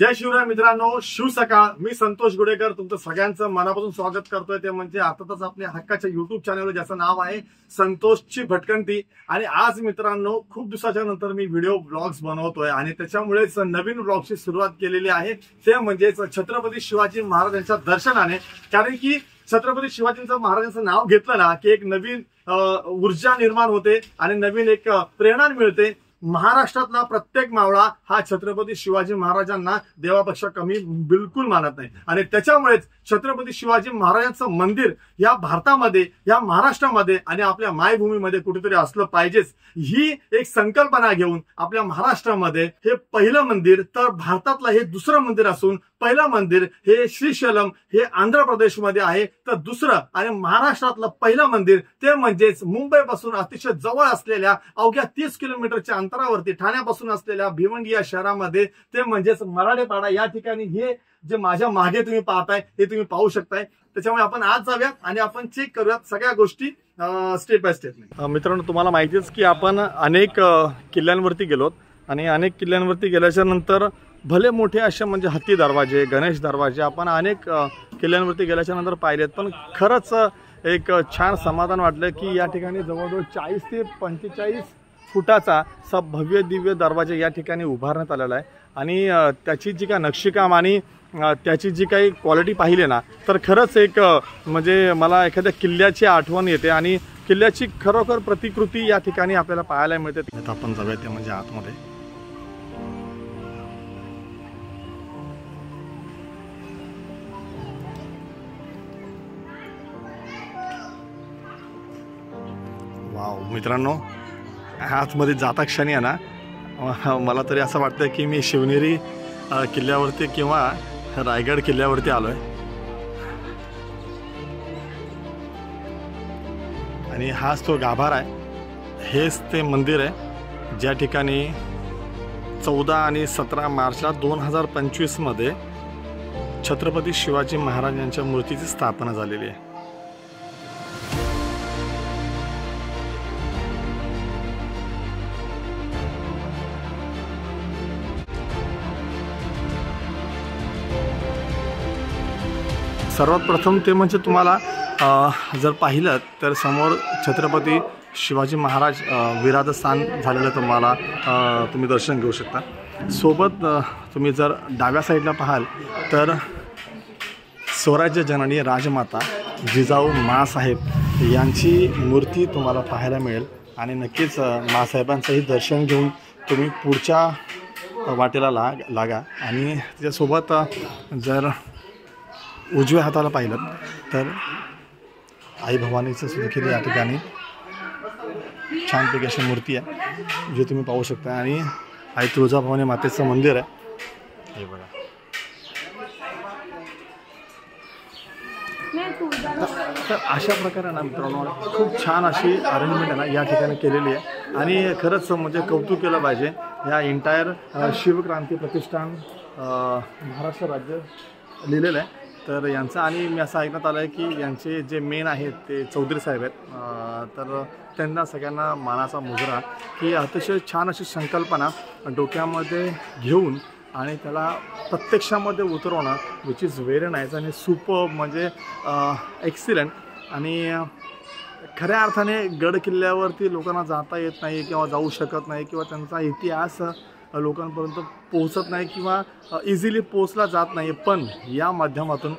जय शिवराय मित्रांनो, शिव सकाळ. मी संतोष गुडेकर तुमचं सगळ्यांचं मनापासून स्वागत करतोय. ते म्हणजे अर्थातच आपल्या हक्काच्या युट्यूब चॅनलवर ज्याचं नाव आहे संतोषची भटकंती. आणि आज मित्रांनो खूप दिवसाच्या नंतर मी व्हिडिओ ब्लॉग्स बनवतोय आणि त्याच्यामुळेच नवीन ब्लॉगची सुरुवात केलेली आहे. ते म्हणजेच छत्रपती शिवाजी महाराजांच्या दर्शनाने. कारण की छत्रपती शिवाजींचं महाराजांचं नाव घेतलं ना की एक नवीन ऊर्जा निर्माण होते आणि नवीन एक प्रेरणा मिळते. महाराष्ट्रातला प्रत्येक मावळा हा छत्रपती शिवाजी महाराजांना देवापेक्षा कमी बिलकुल मानत नाही. आणि त्याच्यामुळेच छत्रपती शिवाजी महाराजांचं मंदिर या भारतामध्ये, या महाराष्ट्रामध्ये आणि आपल्या मायभूमीमध्ये कुठेतरी असलं पाहिजेच, ही एक संकल्पना घेऊन आपल्या महाराष्ट्रामध्ये हे पहिलं मंदिर, तर भारतातलं हे दुसरं मंदिर असून पहिलं मंदिर हे श्रीशैलम हे आंध्र प्रदेशमध्ये आहे, तर दुसरं आणि महाराष्ट्रातलं पहिलं मंदिर ते म्हणजेच मुंबईपासून अतिशय जवळ असलेल्या अवघ्या 30 किलोमीटरच्या अंतरावरती ठाण्यापासून असलेल्या भिवंडी या शहरामध्ये ते म्हणजेच मराठेपाडा या ठिकाणी. हे जे माझ्या मागे तुम्ही पाहताय हे तुम्ही पाहू शकताय. त्याच्यामुळे आपण आज जाऊयात आणि आपण चेक करूयात सगळ्या गोष्टी स्टेप बाय स्टेप. मित्रांनो, तुम्हाला माहितीच की आपण अनेक किल्ल्यांवरती गेलोत आणि अनेक किल्ल्यांवरती गेल्याच्या नंतर भले मोठे असे म्हणजे हत्ती दरवाजे, गणेश दरवाजे आपण अनेक किल्ल्यांवरती गेल्याच्या नंतर पाहिलेत. पण खरंच एक छान समाधान वाटलं की या ठिकाणी जवळजवळ 40 ते 45 फुटाचा भव्य दिव्य दरवाजा या ठिकाणी उभारण्यात आलेला आहे. आणि त्याची जी काय नक्षीकाम आणि त्याची जी काही क्वालिटी पाहिली ना, तर खरंच एक म्हणजे मला एखाद्या किल्ल्याची आठवण येते आणि किल्ल्याची खरोखर प्रतिकृती या ठिकाणी आपल्याला पाहायला मिळते. आपण जाऊया ते म्हणजे आतमध्ये. वाव मित्रांनो, आतमध्ये जाता क्षणी आहे ना मला तरी असं वाटतं की मी शिवनेरी किल्ल्यावरती किंवा रायगड किल्ल्यावरती आलोय. आणि हाच तो गाभारा आहे, हेच ते मंदिर आहे ज्या ठिकाणी 14 आणि 17 मार्चला 2025 मध्ये छत्रपती शिवाजी महाराजांच्या मूर्तीची स्थापना झालेली आहे. सर्वात प्रथम ते म्हणजे तुम्हाला जर पाहिलं तर समोर छत्रपती शिवाजी महाराज विराजस्थान झालेलं तुम्हाला तुम्ही दर्शन घेऊ शकता. सोबत तुम्ही जर डाव्या साईडला पाहाल तर स्वराज्य जननी राजमाता जिजाऊ माँसाहेब यांची मूर्ती तुम्हाला पाहायला मिळेल. आणि नक्कीच माँसाहेबांचंही दर्शन घेऊन तुम्ही पुढच्या वाटेला लागा. आणि त्याच्यासोबत जर उजव्या हाताला पाहिलं तर आई भवानीचं देखील या ठिकाणी छानपैकी अशी मूर्ती आहे जे तुम्ही पाहू शकता. आणि आई तुळजाभवानी मातेचं मंदिर आहे हे बघा. तर अशा प्रकारे ना मित्रांनो खूप छान अशी अरेंजमेंट आहे ना या ठिकाणी केलेली आहे. आणि खरंच म्हणजे कौतुक केलं पाहिजे या एंटायर शिवक्रांती प्रतिष्ठान महाराष्ट्र राज्य लिहिलेलं आहे तर यांचं. आणि मी असं ऐकण्यात आलं आहे की यांचे जे मेन आहेत ते चौधरी साहेब आहेत, तर त्यांना सगळ्यांना मानाचा मुजरा की अतिशय छान अशी संकल्पना डोक्यामध्ये घेऊन आणि त्याला प्रत्यक्षामध्ये उतरवणं विच इज व्हेरी नाईस आणि सुपर म्हणजे एक्सिलंट. आणि खऱ्या अर्थाने गड किल्ल्यावरती लोकांना जाता येत नाही किंवा जाऊ शकत नाही किंवा त्यांचा इतिहास लोकांपर्यंत पोहोचत नाही किंवा इझिली पोहोचला जात नाही. पण या माध्यमातून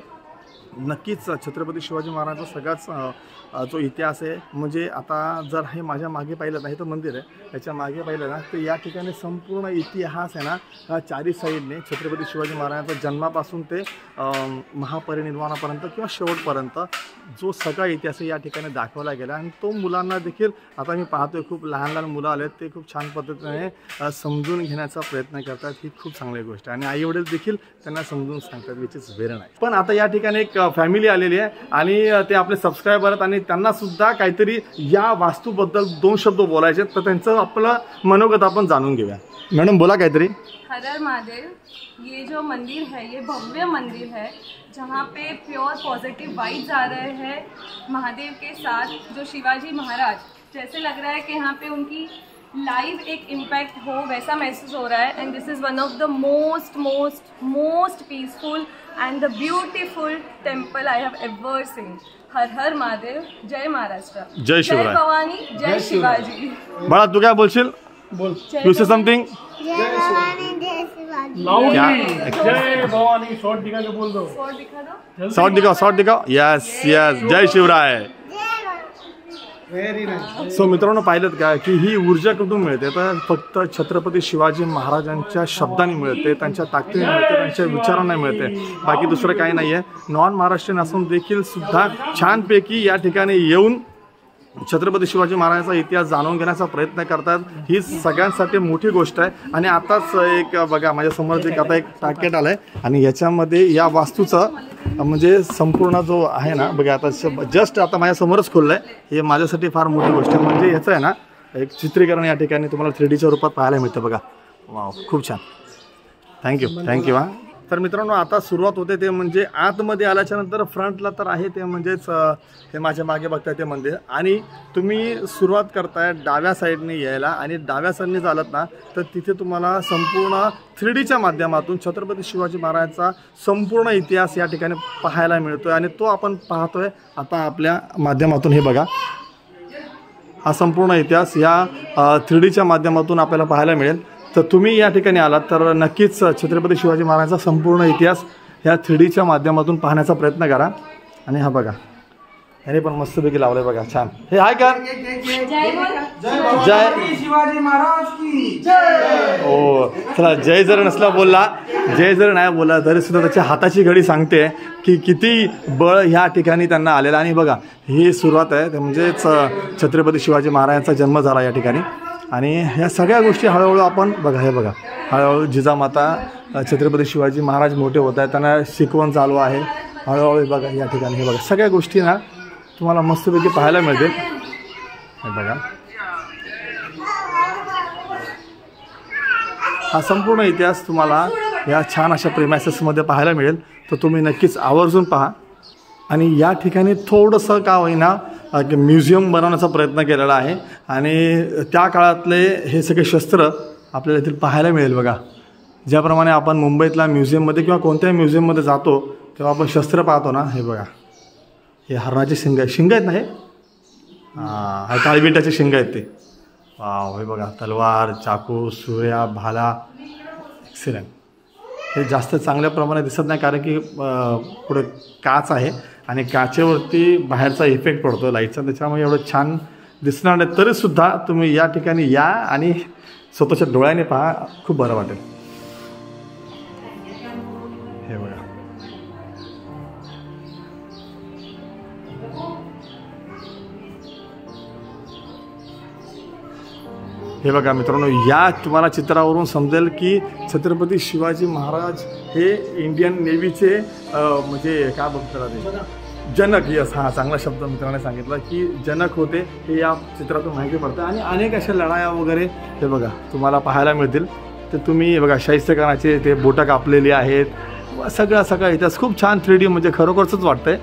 नक्कीच छत्रपती शिवाजी महाराजांचा सगळाच जो इतिहास आहे म्हणजे आता जर हे माझ्या मागे पाहिलं नाही तर मंदिर आहे याच्या मागे पाहिलं ना तर या ठिकाणी संपूर्ण इतिहास आहे ना चारी साईडने छत्रपती शिवाजी महाराजांच्या जन्मापासून ते महापरिनिर्वाणापर्यंत किंवा शेवटपर्यंत जो सगळा इतिहास या ठिकाणी दाखवला गेला. आणि तो मुलांना देखील आता मी पाहतोय खूप लहान लहान मुलं आलेत ते खूप छान पद्धतीने समजून घेण्याचा प्रयत्न करतात. ही खूप चांगली गोष्ट आहे आणि आई वडील देखील त्यांना समजून सांगतात विच इज व्हेरी नाईस. पण आता या ठिकाणी एक फॅमिली आलेली आहे आणि ते आपले सबस्क्रायबर आहेत आणि त्यांना सुद्धा काहीतरी या वास्तूबद्दल 2 शब्द बोलायचे, तर त्यांचं आपलं मनोगत आपण जाणून घेऊया. मैडम बोला काहीतरी. हर हर महादेव. ये जो मंदिर है ये भव्य मंदिर है जहाँ पे प्योर पॉजिटिव वाइब्स आ रहे हैं महादेव के साथ. जो शिवाजी महाराज जैसे लग रहा है कि यहाँ पे उनकी लाइव एक इम्पैक्ट हो वैसा महसूस हो रहा है। And this is one of the most peaceful and the beautiful temple I have ever seen. हर हर महादेव, जय महाराष्ट्र, जय शिवराय, जय भवानी, जय शिवाजी। बाळा तू काय बोलशील? बोल यू से समथिंग? जय भवानी शॉर्ट दिखा के बोल दो। और दिखा दो, शॉर्ट दिखाओ। यस जय शिवराय। Very nice. सो मित्रांनो पाहिलं का की ही ऊर्जा कुठून मिळते तर फक्त छत्रपती शिवाजी महाराजांच्या शब्दांनी मिळते, त्यांच्या ताकदीने मिळते, त्यांच्या विचारांना मिळते, बाकी दुसरं काही नाही आहे। नॉन महाराष्ट्रीयन असून देखील सुद्धा छानपैकी या ठिकाणी येऊन छत्रपती शिवाजी महाराजांचा इतिहास जाणून घेण्याचा प्रयत्न करतात। ही सगळ्यांसाठी मोठी गोष्ट आहे। आणि आताच एक बघा माझ्यासमोर आता एक पॅकेट आलं आहे आणि याच्यामध्ये या वास्तूचं म्हणजे संपूर्ण जो आहे ना बघा आता जस्ट आता माझ्यासमोरच खुललं आहे। हे माझ्यासाठी फार मोठी गोष्ट आहे, म्हणजे याचं आहे ना एक चित्रीकरण या ठिकाणी तुम्हाला 3Dच्या रूपात पाहायला मिळतं बघा। वाव खूप छान, थँक्यू हां। तर मित्रांनो आता सुरुवात होते ते म्हणजे आतमध्ये आल्याच्या नंतर फ्रंटला तर आहे ते म्हणजेच हे माझ्या मागे बघताय ते मंदिर, आणि तुम्ही सुरुवात करताय डाव्या साईडने यायला आणि डाव्या साईडने चालत ना तर तिथे तुम्हाला संपूर्ण 3Dच्या माध्यमातून छत्रपती शिवाजी महाराजांचा संपूर्ण इतिहास या ठिकाणी पाहायला मिळतोय आणि तो आपण पाहतोय आता आपल्या माध्यमातून। हे बघा हा संपूर्ण इतिहास या 3Dच्या माध्यमातून आपल्याला पाहायला मिळेल। तर तुम्ही या ठिकाणी आलात तर नक्कीच छत्रपती शिवाजी महाराजांचा संपूर्ण इतिहास ह्या 3Dच्या माध्यमातून पाहण्याचा प्रयत्न करा। आणि हा बघा ह्याने पण मस्तपैकी लावलंय बघा, छान। हे हाय का जय शिवाजी महाराज की जय। हो चला, जय जर नसला बोलला, जय जर नाही बोलला तरी सुद्धा त्याच्या हाताची घडी सांगते की किती बळ ह्या ठिकाणी त्यांना आलेलं। आणि बघा ही सुरुवात आहे ते म्हणजेच छत्रपती शिवाजी महाराजांचा जन्म झाला या ठिकाणी। आणि ह्या सगळ्या गोष्टी हळूहळू आपण बघा, हे बघा हळूहळू जिजामाता छत्रपती शिवाजी महाराज मोठे होत आहेत, त्यांना शिकवण चालू आहे हळूहळू बघा या ठिकाणी। हे बघा सगळ्या गोष्टी ना तुम्हाला मस्तपैकी पाहायला मिळतील। हे बघा हा संपूर्ण इतिहास तुम्हाला या छान अशा प्रेमायसेसमध्ये पाहायला मिळेल, तर तुम्ही नक्कीच आवर्जून पहा। आणि या ठिकाणी थोडंसं का होईना म्युझियम बनवण्याचा प्रयत्न केलेला आहे आणि त्या काळातले हे सगळे शस्त्र आपल्याला इथे पाहायला मिळेल बघा। ज्याप्रमाणे आपण मुंबईतल्या म्युझियममध्ये किंवा कोणत्याही म्युझियममध्ये जातो तेव्हा आपण शस्त्र पाहतो ना, हे बघा हे हरणाचे शिंग आहेत ना, हे हां काळविटाचे शिंग आहेत ते। वाव हे बघा तलवार, चाकू, सुऱ्या, भाला, एक्सिलेंट। हे जास्त चांगल्या प्रमाणे दिसत नाही कारण की पुढे काच आहे आणि काचेवरती बाहेरचा इफेक्ट पडतो लाईटचा, त्याच्यामुळे एवढं छान दिसणार नाही। तरीसुद्धा तुम्ही या ठिकाणी या आणि स्वतःच्या डोळ्याने पहा, खूप बरं वाटेल। हे बघा हे बघा मित्रांनो, या तुम्हाला चित्रावरून समजेल की छत्रपती शिवाजी महाराज हे इंडियन नेव्हीचे म्हणजे काय बोलतात ते जनक, यस हां चांगला शब्द मित्राने सांगितला की जनक होते, हे या चित्रातून माहिती पडतं। आणि अनेक अशा लढाया वगैरे हे बघा तुम्हाला पाहायला मिळतील। तर तुम्ही बघा शाहिस्तेखानाचे ते बोटं कापलेली आहेत, सगळा इतिहास खूप छान 3D म्हणजे खरोखरच वाटतंय,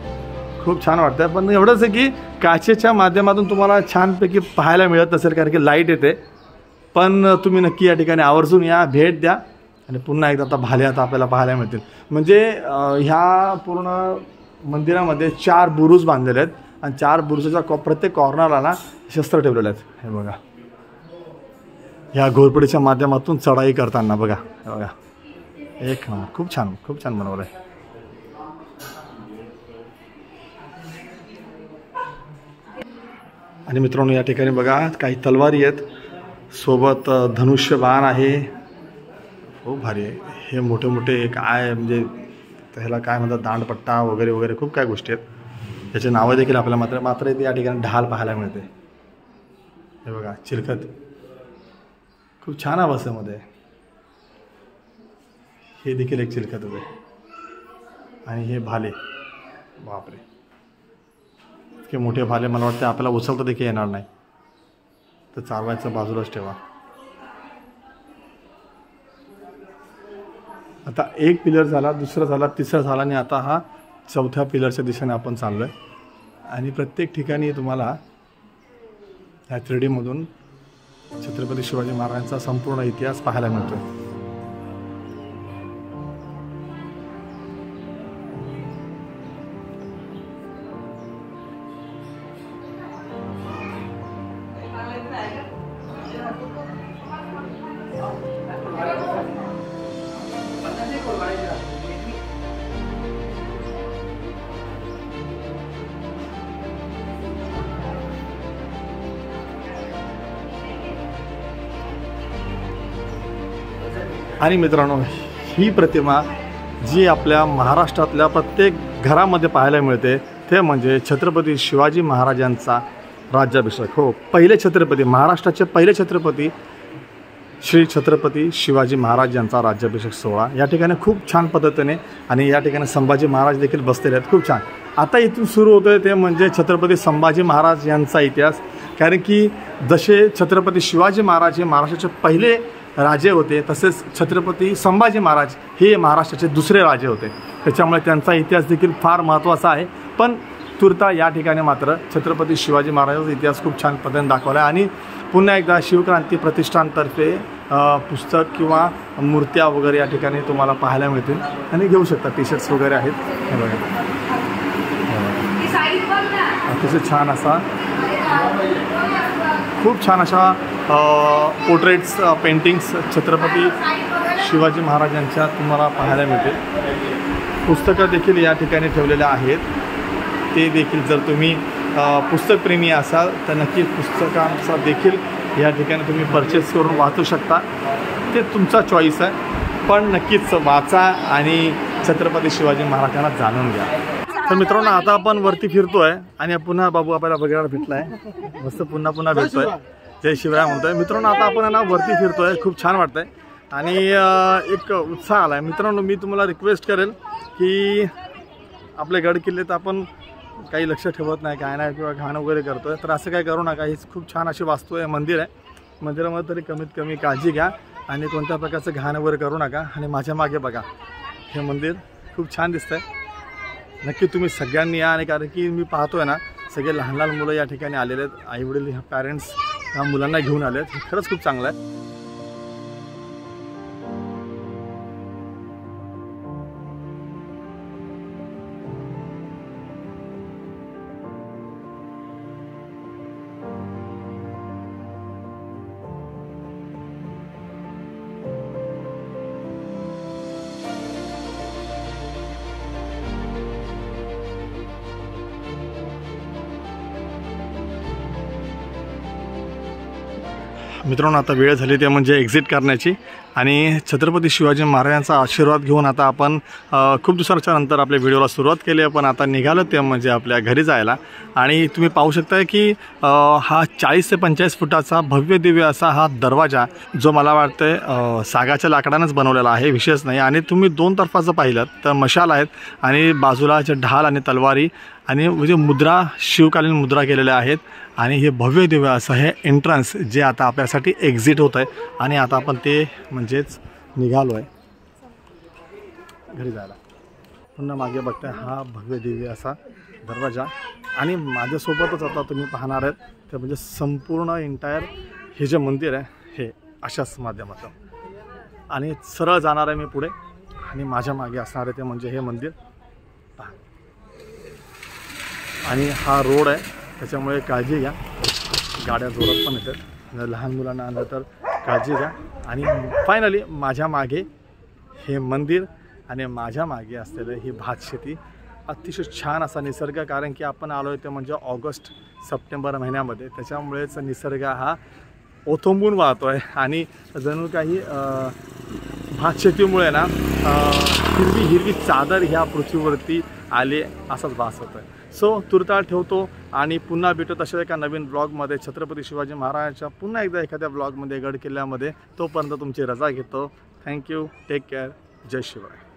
खूप छान वाटतंय। पण एवढंच आहे की काचेच्या माध्यमातून तुम्हाला छानपैकी पाहायला मिळत नसेल कारण की लाईट येते, पण तुम्ही नक्की या ठिकाणी आवर्जून या, भेट द्या। आणि पुन्हा एकदा आता भाले आता आपल्याला पाहायला मिळतील। म्हणजे ह्या पूर्ण मंदिरामध्ये 4 बुरुज बांधलेले आहेत आणि 4 बुरुजाच्या प्रत्येक कॉर्नरला ना शस्त्र ठेवलेले आहेत। हे बघा ह्या घोरपडीच्या माध्यमातून चढाई करताना बघा, हे बघा एक नंबर, खूप छान बनवलं आहे। आणि मित्रांनो या ठिकाणी बघा काही तलवारी आहेत, सोबत धनुष्य बाण आहे, खूप भारी आहे। हे मोठे मोठे काय म्हणजे ह्याला काय म्हणतात दांडपट्टा वगैरे वगैरे खूप काय गोष्टी आहेत, त्याचे नावं देखील आपल्याला मात्र इथे या ठिकाणी ढाल पाहायला मिळते। हे बघा चिलखत खूप छान अवस्थेमध्ये, हे देखील एक चिलखत आहे। आणि हे भाले, बापरे इतके मोठे भाले, मला वाटतं आपल्याला उचलता देखील येणार नाही, तर चालवायचं बाजूलाच ठेवा। आता एक पिलर झाला, दुसरा झाला, तिसरा झाला आणि आता हा 4थ्या पिलरच्या दिशेने आपण चाललो आहे। आणि प्रत्येक ठिकाणी तुम्हाला ह्या 3Dमधून छत्रपती शिवाजी महाराजांचा संपूर्ण इतिहास पाहायला मिळतोय. आणि मित्रांनो, ही प्रतिमा जी आपल्या महाराष्ट्रातल्या प्रत्येक घरामध्ये पाहायला मिळते ते म्हणजे छत्रपती शिवाजी महाराजांचा राज्याभिषेक. हो, पहिले छत्रपती, महाराष्ट्राचे पहिले छत्रपती श्री छत्रपती शिवाजी महाराज यांचा राज्याभिषेक सोहळा या ठिकाणी खूप छान पद्धतीने, आणि या ठिकाणी संभाजी महाराज देखील बसलेले आहेत. खूप छान. आता इथून सुरू होतं ते म्हणजे छत्रपती संभाजी महाराज यांचा इतिहास. कारण की जसे छत्रपती शिवाजी महाराज हे महाराष्ट्राचे पहिले राजे होते, तसेच छत्रपती संभाजी महाराज हे महाराष्ट्राचे दुसरे राजे होते. त्याच्यामुळे त्यांचा इतिहास देखील फार महत्त्वाचा आहे. पण तुर्ता या ठिकाणी मात्र छत्रपती शिवाजी महाराजांचा इतिहास खूप छान पद्धतीने दाखवला आहे. आणि पुन्हा एकदा शिवक्रांती प्रतिष्ठानतर्फे पुस्तक किंवा मूर्त्या वगैरे या ठिकाणी तुम्हाला पाहायला मिळतील. आणि घेऊ शकता, टी शर्ट्स वगैरे आहेत. हे बघा, अतिशय छान असा, खूप छान अशा पोर्ट्रेट्स, पेंटिंग्स छत्रपती शिवाजी महाराजांच्या तुम्हाला पाहायला मिळतील. पुस्तकं देखील या ठिकाणी ठेवलेल्या आहेत. ते देखील जर तुम्ही पुस्तकप्रेमी असाल तर नक्की पुस्तकांचा देखील या ठिकाणी तुम्ही परचेस करून वाचू शकता. ते तुमचा चॉईस आहे, पण नक्कीच वाचा आणि छत्रपती शिवाजी महाराजांना जाणून घ्या. तर मित्रांनो, आता आपण वरती फिरतोय आणि पुन्हा बाबू आपल्याला बघायला भेटलाय. मस्त पुन्हा भेटतोय. जय शिवराय म्हणतोय. मित्रांनो, आता आपण ना वरती फिरतोय, खूप छान वाटतंय आणि एक उत्साह आला आहे. मित्रांनो, मी तुम्हाला रिक्वेस्ट करेल की आपले गड किल्ले तर आपण काही लक्ष ठेवत नाही, काय नाही, किंवा घाण वगैरे करतोय, तर असं काय करू नका. ही खूप छान अशी वास्तू आहे, मंदिर आहे. मंदिरामध्ये तरी कमीत कमी काळजी घ्या आणि कोणत्या प्रकारचं घाण वगैरे करू नका. आणि माझ्या मागे बघा, हे मंदिर खूप छान दिसतंय. नक्की तुम्ही सगळ्यांनी या. आणि कारण की मी पाहतोय ना, सगळे लहान लहान मुलं या ठिकाणी आलेले आहेत. आईवडील, ह्या पॅरेंट्स ह्या मुलांना घेऊन आले आहेत. हे खरंच खूप चांगलं आहे. मित्रांनो, आता वेळ झाली ते म्हणजे एक्झिट करण्याची. आणि छत्रपती शिवाजी महाराजांचा आशीर्वाद घेऊन आता आपण खूप दिवसाच्या नंतर आपल्या व्हिडिओला सुरुवात केली आहे. पण आता निघालो ते म्हणजे आपल्या घरी जायला. आणि तुम्ही पाहू शकता की हा 40 ते 45 फुटाचा भव्य दिव्य असा हा दरवाजा, जो मला वाटतं सागाच्या लाकडानंच बनवलेला आहे, विशेष नाही. आणि तुम्ही दोन तर्फाचं पाहिलं तर मशाल आहेत आणि बाजूला जे ढाल आणि तलवारी आणि म्हणजे मुद्रा, शिवकालीन मुद्रा केलेल्या आहेत. आणि हे भव्य दिव्य असं हे एंट्रन्स जे आता आपल्यासाठी एक्झिट होत आहे. आणि आता आपण ते म्हणजेच निघालो आहे घरी जायला. पुन्हा मागे बघताय हा भव्य दिव्य असा दरवाजा. आणि माझ्यासोबतच आता तुम्ही पाहणार आहेत ते म्हणजे संपूर्ण एंटायर हे जे मंदिर आहे हे अशाच माध्यमातून. आणि सरळ जाणार आहे मी पुढे आणि माझ्या मागे असणार आहे ते म्हणजे हे मंदिर. आणि हा रोड आहे, त्याच्यामुळे काळजी घ्या. गाड्या जोरात पण येतात, लहान मुलांना आणलं तर काळजी घ्या. आणि फायनली माझ्या मागे हे मंदिर आणि माझ्या मागे असलेलं ही भातशेती. अतिशय छान असा निसर्ग, कारण की आपण आलो आहे ते म्हणजे ऑगस्ट सप्टेंबर महिन्यामध्ये, त्याच्यामुळेच निसर्ग हा ओथंबून वाहतो आहे. आणि जणू काही भातशेतीमुळे ना हिरवी हिरवी चादर ह्या पृथ्वीवरती आले असाच भास होतो आहे. सो तुर्ताळ ठेवतो आणि पुन्हा भेटू तशा एका नवीन ब्लॉगमध्ये छत्रपती शिवाजी महाराजांच्या पुन्हा एकदा एखाद्या ब्लॉगमध्ये गड किल्ल्यामध्ये. तोपर्यंत तुमची रजा घेतो. थँक्यू. Take care. जय शिवराय.